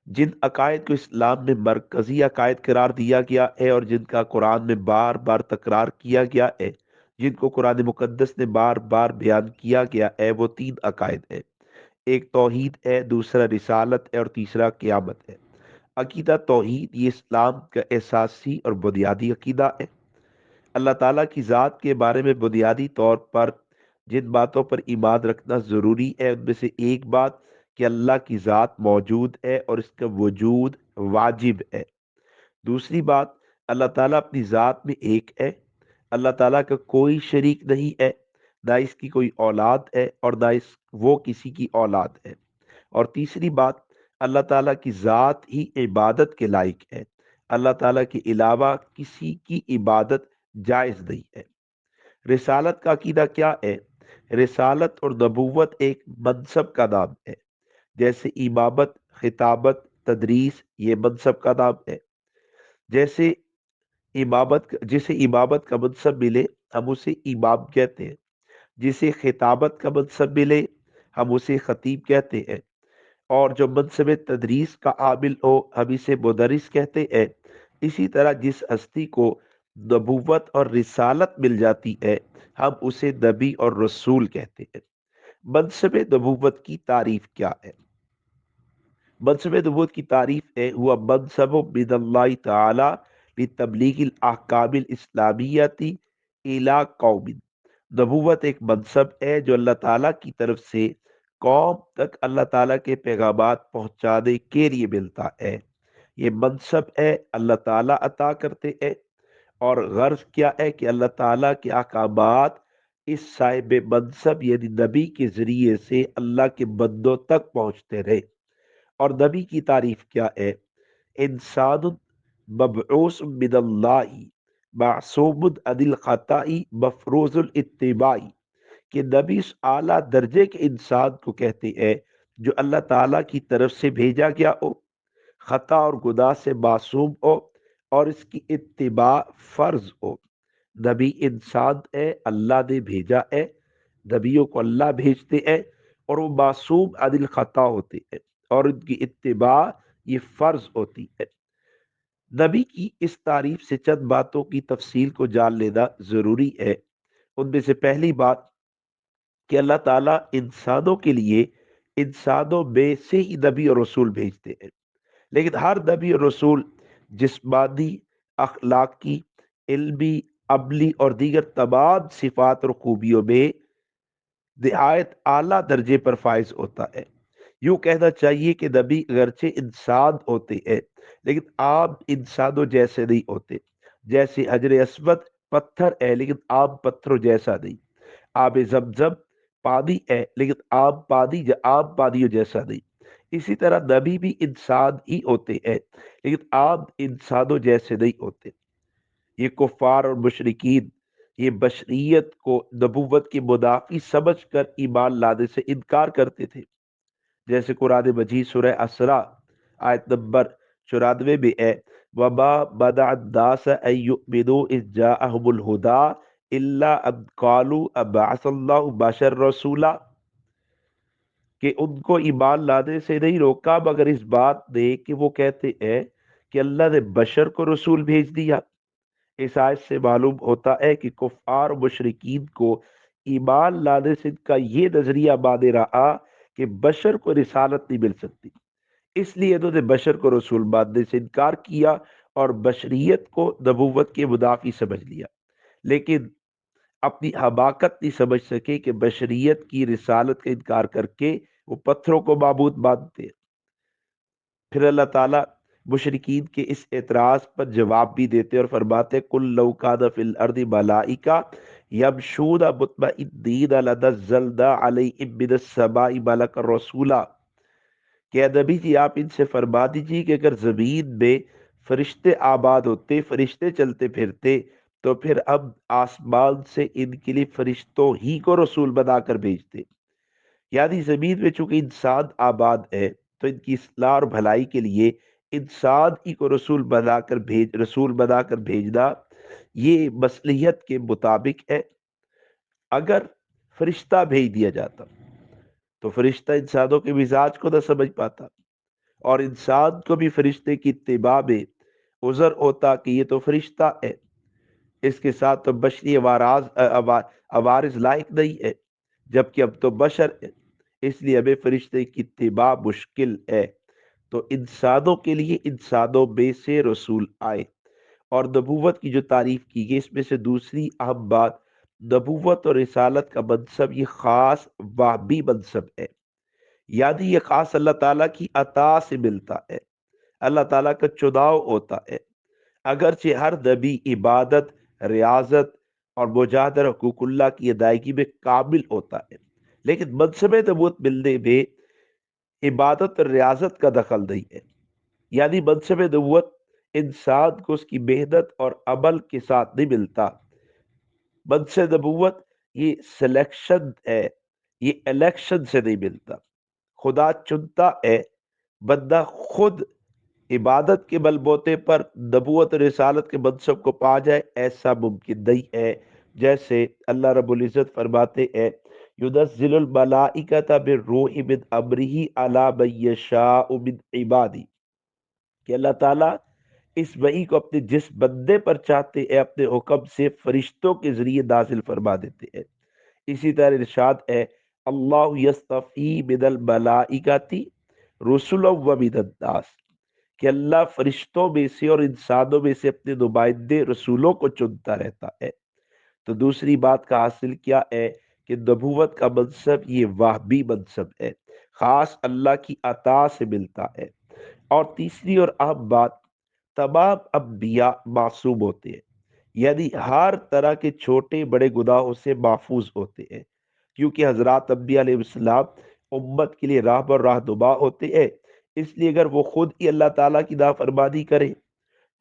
جن عقائد کو اسلام میں مرکزی عقائد قرار دیا گیا ہے اور جن کا قرآن میں بار بار تکرار کیا گیا ہے، جن کو قرآن مقدس نے بار بار بیان کیا گیا ہے، وہ تین عقائد ہیں۔ ایک توحید ہے، دوسرا رسالت ہے، اور تیسرا قیامت ہے۔ عقیدہ توحید یہ اسلام کا اساسی اور بنیادی عقیدہ ہے۔ اللہ تعالیٰ کی ذات کے بارے میں بنیادی طور پر جن باتوں پر ایمان رکھنا ضروری ہے، ان میں سے ایک بات کہ اللہ کی ذات موجود ہے اور اس کا وجود واجب ہے۔ دوسری بات، اللہ تعالیٰ اپنی ذات میں ایک ہے، اللہ تعالیٰ کا کوئی شریک نہیں ہے، نہ اس کی کوئی اولاد ہے اور نہ وہ کسی کی اولاد ہے۔ اور تیسری بات، اللہ تعالیٰ کی ذات ہی عبادت کے لائق ہے، اللہ تعالیٰ کے علاوہ کسی کی عبادت جائز نہیں ہے۔ رسالت کا عقیدہ کیا ہے؟ رسالت اور نبوت ایک منصب کا نام ہے، جیسے امامت، خطابت، تدریس یہ منصب کا نام ہے۔ جیسے جسے امامت کا منصب ملے ہم اسے امام کہتے ہیں، جسے خطابت کا منصب ملے ہم اسے خطیب کہتے ہیں، اور جو منصب تدریس کا عامل ہو ہم اسے مدرس کہتے ہیں۔ اسی طرح جس ہستی کو نبوت اور رسالت مل جاتی ہے ہم اسے نبی اور رسول کہتے ہیں۔ منصب نبوت کی تعریف کیا ہے؟ منصب نبوت کی تعریف ہے ہوا منصب من اللہ تعالی لتبلیغ الاحکام الاسلامیتی الی قوم۔ نبوت ایک منصب ہے جو اللہ تعالیٰ کی طرف سے قوم تک اللہ تعالیٰ کے پیغامات پہنچانے کے لیے ملتا ہے۔ یہ منصب ہے اللہ تعالیٰ عطا کرتے ہیں، اور غرض کیا ہے کہ اللہ تعالیٰ کے احکامات اس صاحب منصب یعنی نبی کے ذریعے سے اللہ کے بندوں تک پہنچتے رہے۔ اور نبی کی تعریف کیا ہے؟ انسان مبعوث من اللہ معصوم عن الخطاء مفروض الاتباع، کہ نبی اس اعلیٰ درجے کے انسان کو کہتے ہیں جو اللہ تعالیٰ کی طرف سے بھیجا گیا ہو، خطا اور گناہ سے معصوم ہو، اور اس کی اتباع فرض ہو۔ نبی انسان ہے، اللہ نے بھیجا ہے، نبیوں کو اللہ بھیجتے ہیں اور وہ معصوم عن الخطا ہوتے ہیں اور ان کی اتباع یہ فرض ہوتی ہے۔ نبی کی اس تعریف سے چند باتوں کی تفصیل کو جان لینا ضروری ہے۔ ان میں سے پہلی بات کہ اللہ تعالیٰ انسانوں کے لیے انسانوں میں سے ہی نبی اور رسول بھیجتے ہیں، لیکن ہر نبی اور رسول جسمانی، اخلاقی، علمی، عملی اور دیگر تمام صفات اور خوبیوں میں نہایت اعلیٰ درجے پر فائز ہوتا ہے۔ یوں کہنا چاہیے کہ نبی اگرچہ انسان ہوتے ہیں لیکن عام انسانوں جیسے نہیں ہوتے۔ جیسے حجر اسود پتھر ہے لیکن عام پتھروں جیسا نہیں، آب زمزم پانی ہے لیکن عام پانیوں جیسا نہیں۔ اسی طرح نبی بھی انسان ہی ہوتے ہیں لیکن عام انسانوں جیسے نہیں ہوتے۔ یہ کفار اور مشرکین یہ بشریت کو نبوت کی منافی سمجھ کر ایمان لانے سے انکار کرتے تھے۔ جیسے قرآن مجید سورہ اسراء آیت نمبر 94 میں ہے، وَمَا مَنَعَ النَّاسَ أَن يُؤْمِنُوا إِذْ جَاءَهُمُ الْهُدَىٰ إِلَّا أَن قَالُوا أَبَعَثَ اللَّهُ بَشَرًا رَسُولًا، کہ ان کو ایمان لانے سے نہیں روکا مگر اس بات نے کہ وہ کہتے ہیں کہ اللہ نے بشر کو رسول بھیج دیا۔ اس آیت سے معلوم ہوتا ہے کہ کفار و مشرکین کو ایمان لانے سے ان کا یہ نظریہ مانے رہا کہ بشر کو رسالت نہیں مل سکتی، اس لیے انہوں نے بشر کو رسول ماننے سے انکار کیا اور بشریت کو نبوت کے منافی سمجھ لیا، لیکن اپنی حماقت نہیں سمجھ سکے کہ بشریت کی رسالت کا انکار کر کے وہ پتھروں کو معبود مانتے ہیں۔ پھر اللہ تعالیٰ مشرکین کے اس اعتراض پر جواب بھی دیتے اور فرماتے قُلْ لَوْ كَانَ فِي الْأَرْضِ مَلَائِكَةٌ يَمْشُونَ مُطْمَئِنِّينَ لَنَزَّلْنَا عَلَيْهِم مِّنَ السَّمَاءِ مَلَكًا رَّسُولًا، کہ اے نبی جی آپ ان سے فرما دیجیے کہ اگر زمین میں فرشتے آباد ہوتے، فرشتے چلتے پھرتے، تو پھر اب آسمان سے ان کے لیے فرشتوں ہی کو رسول بنا کر بھیجتے۔ یعنی زمین میں چونکہ انسان آباد ہے تو ان کی اصلاح اور بھلائی کے لیے انسان ہی کو رسول بنا کر بھیجنا یہ مصلحت کے مطابق ہے۔ اگر فرشتہ بھیج دیا جاتا تو فرشتہ انسانوں کے مزاج کو نہ سمجھ پاتا، اور انسان کو بھی فرشتے کی اتباع میں عذر ہوتا کہ یہ تو فرشتہ ہے، اس کے ساتھ تو بشری عوارض لائق نہیں ہے، جبکہ اب تو بشر ہے، اس لیے ہمیں فرشتے کی اتباع مشکل ہے۔ تو انسانوں کے لیے انسانوں میں سے رسول آئے، اور نبوت کی جو تعریف کی گئی اس میں سے دوسری اہم بات، نبوت اور رسالت کا منصب یہ خاص وہبی منصب ہے، یعنی یہ خاص اللہ تعالیٰ کی عطا سے ملتا ہے، اللہ تعالیٰ کا چناؤ ہوتا ہے۔ اگرچہ ہر نبی عبادت، ریاضت اور مجاہدہ حقوق اللہ کی ادائیگی میں کامل ہوتا ہے، لیکن منصب نبوت ملنے میں عبادت اور ریاضت کا دخل نہیں ہے، یعنی منصب نبوت انسان کو اس کی محنت اور عمل کے ساتھ نہیں ملتا۔ منصب نبوت یہ سلیکشن ہے، یہ الیکشن سے نہیں ملتا، خدا چنتا ہے، بندہ خود عبادت کے بل بوتے پر نبوت اور رسالت کے منصب کو پا جائے ایسا ممکن نہیں ہے۔ جیسے اللہ رب العزت فرماتے ہیں یُنَزِّلُ الْمَلَائِکَةَ بِالرُّوحِ مِنْ أَمْرِهِ عَلَى مَن يَشَاءُ مِنْ عِبَادِهِ، کہ اللہ تعالیٰ اس وحی کو اپنے جس بندے پر چاہتے ہیں اپنے حکم سے فرشتوں کے ذریعے نازل فرما دیتے ہیں۔ اسی طرح ارشاد ہے اللہ یستفی من الملائکۃ رسلا و من الناس، کہ اللہ فرشتوں میں سے اور انسانوں میں سے اپنے نمائندے رسولوں کو چنتا رہتا ہے۔ تو دوسری بات کا حاصل کیا ہے کہ نبوت کا منصب یہ وہبی منصب ہے، خاص اللہ کی عطا سے ملتا ہے۔ اور تیسری اور اہم بات، تمام انبیاء معصوم ہوتے ہیں، یعنی ہر طرح کے چھوٹے بڑے گناہوں سے محفوظ ہوتے ہیں، کیونکہ حضرات انبیاء علیہ السلام امت کے لیے راہ اور رہنما ہوتے ہیں۔ اس لیے اگر وہ خود ہی اللہ تعالیٰ کی نافرمانی کرے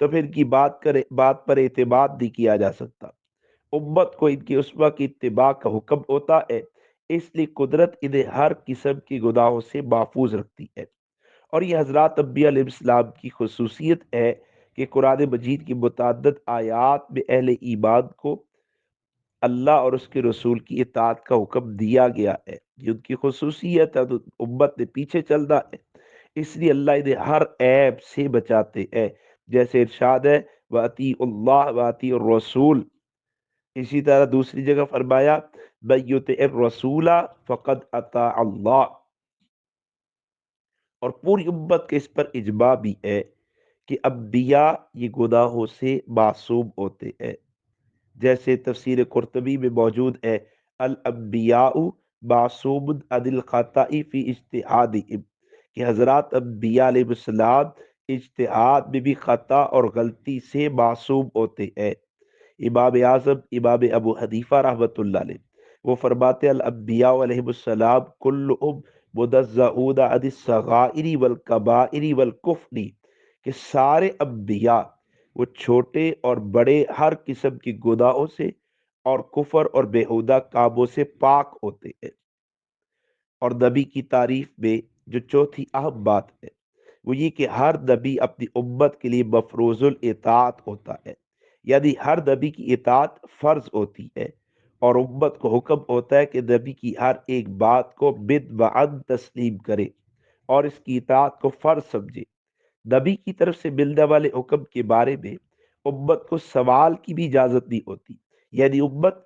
تو پھر ان کی بات پر اعتماد نہیں کیا جا سکتا۔ امت کو ان کی اسوہ کی اتباع کا حکم ہوتا ہے، اس لیے قدرت انہیں ہر قسم کے گناہوں سے محفوظ رکھتی ہے۔ اور یہ حضرات انبیاء علیہ السلام کی خصوصیت ہے کہ قرآن مجید کی متعدد آیات میں اہل ایمان کو اللہ اور اس کے رسول کی اطاعت کا حکم دیا گیا ہے، یہ ان کی خصوصیت ہے، تو امت نے پیچھے چلنا ہے، اس لیے اللہ انہیں ہر عیب سے بچاتے ہیں۔ جیسے ارشاد ہے وَأَطِيعُوا اللَّهَ وَأَطِيعُوا الرَّسُولَ، اسی طرح دوسری جگہ فرمایا مَن يُطِعِ الرَّسُولَ فَقَدْ أَطَاعَ اللَّهَ، اور پوری امت کے اس پر اجماع بھی ہے کہ انبیاء یہ گناہوں سے معصوم ہوتے ہیں۔ جیسے تفسیر قرطبی میں موجود ہے الانبیاء معصوم عن الخطأ فی اجتہادہم، کہ حضرات انبیاء علیہ السلام اجتہاد میں بھی خطا اور غلطی سے معصوم ہوتے ہیں۔ امام اعظم امام ابو حنیفہ رحمۃ اللہ علیہ وہ فرماتے ہیں الانبیاء علیہ السلام کلهم منزہون عن الصغائر والکبائر والکفر، کہ سارے انبیاء وہ چھوٹے اور بڑے ہر قسم کی گناہوں سے اور کفر اور بیہودہ کاموں سے پاک ہوتے ہیں۔ اور نبی کی تعریف میں جو چوتھی اہم بات ہے وہ یہ کہ ہر نبی اپنی امت کے لیے مفروض الاطاعت ہوتا ہے، یعنی ہر نبی کی اطاعت فرض ہوتی ہے، اور امت کو حکم ہوتا ہے کہ نبی کی ہر ایک بات کو بدعن تسلیم کرے اور اس کی اطاعت کو فرض سمجھے۔ نبی کی طرف سے ملنے والے حکم کے بارے میں امت کو سوال کی بھی اجازت نہیں ہوتی، یعنی امت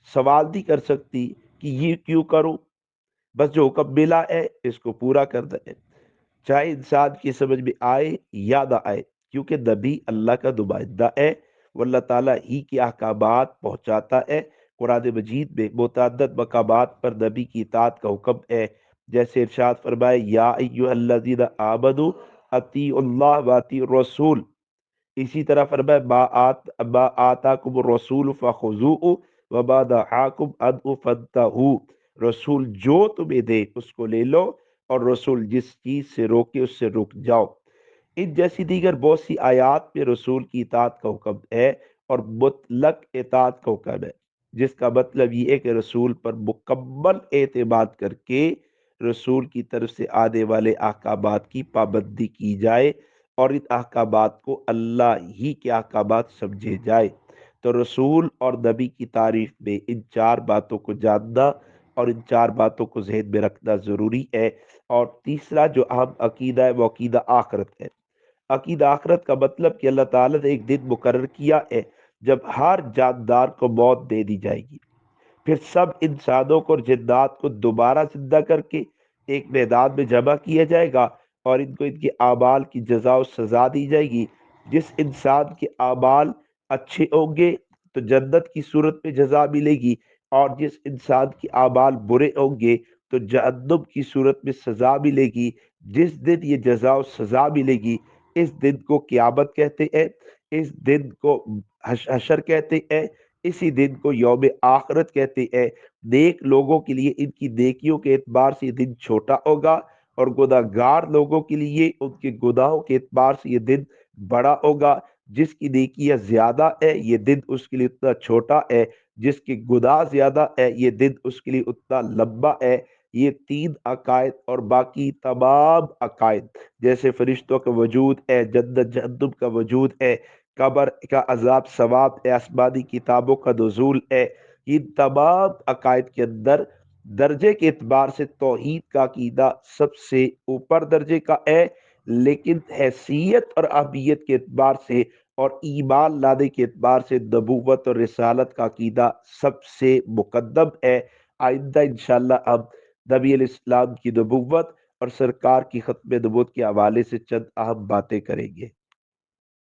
سوال نہیں کر سکتی کہ یہ کیوں کروں، بس جو حکم ملا ہے اس کو پورا کرنا ہے، چاہے انسان کی سمجھ میں آئے یا نہ آئے، کیونکہ نبی اللہ کا نمائندہ ہے، وہ اللہ تعالیٰ ہی کے احکامات پہنچاتا ہے۔ قرآن مجید میں متعدد مقامات پر نبی کی اطاعت کا حکم ہے، جیسے ارشاد فرمائے یا ایھا الذین آمنوا اطیعوا اللہ واطیعوا الرسول، اسی طرح فرمائے ما آتاکم الرسول فخذوہ وما نہاکم عنہ فانتہوا، رسول جو تمہیں دے اس کو لے لو اور رسول جس چیز سے روکے اس سے رک جاؤ۔ ان جیسی دیگر بہت سی آیات میں رسول کی اطاعت کا حکم ہے اور مطلق اطاعت کا حکم ہے، جس کا مطلب یہ ہے کہ رسول پر مکمل اعتماد کر کے رسول کی طرف سے آنے والے احکامات کی پابندی کی جائے اور ان احکامات کو اللہ ہی کے احکامات سمجھے جائے۔ تو رسول اور نبی کی تعریف میں ان چار باتوں کو جاننا اور ان چار باتوں کو ذہن میں رکھنا ضروری ہے۔ اور تیسرا جو اہم عقیدہ ہے وہ عقیدہ آخرت ہے۔ عقیدہ آخرت کا مطلب کہ اللہ تعالیٰ نے ایک دن مقرر کیا ہے جب ہر جاندار کو موت دے دی جائے گی، پھر سب انسانوں کو اور جنات کو دوبارہ زندہ کر کے ایک میدان میں جمع کیا جائے گا، اور ان کو ان کے اعمال کی جزا و سزا دی جائے گی۔ جس انسان کے اعمال اچھے ہوں گے تو جنت کی صورت میں جزا ملے گی، اور جس انسان کے اعمال برے ہوں گے تو جہنم کی صورت میں سزا ملے گی۔ جس دن یہ جزا و سزا ملے گی، اس دن کو قیامت کہتے ہیں، اس دن کو حشر کہتے ہیں، اسی دن کو یوم آخرت کہتے ہیں۔ نیک لوگوں کے لیے ان کی نیکیوں کے اعتبار سے یہ دن چھوٹا ہوگا، اور گناہگار لوگوں کے لیے ان کے گناہوں کے اعتبار سے یہ دن بڑا ہوگا۔ جس کی نیکیاں زیادہ ہے یہ دن اس کے لیے اتنا چھوٹا ہے، جس کے گناہ زیادہ ہے یہ دن اس کے لیے اتنا لمبا ہے۔ یہ تین عقائد اور باقی تمام عقائد، جیسے فرشتوں کا وجود ہے، جنت جہنم کا وجود ہے، قبر کا عذاب ثواب ہے، آسمانی کتابوں کا نزول ہے، ان تمام عقائد کے اندر درجے کے اعتبار سے توحید کا عقیدہ سب سے اوپر درجے کا ہے، لیکن حیثیت اور اہمیت کے اعتبار سے اور ایمان لانے کے اعتبار سے نبوت اور رسالت کا عقیدہ سب سے مقدم ہے۔ آئندہ انشاءاللہ ہم نبی علیہ السلام کی نبوت اور سرکار کی ختم نبوت کے حوالے سے چند اہم باتیں کریں گے۔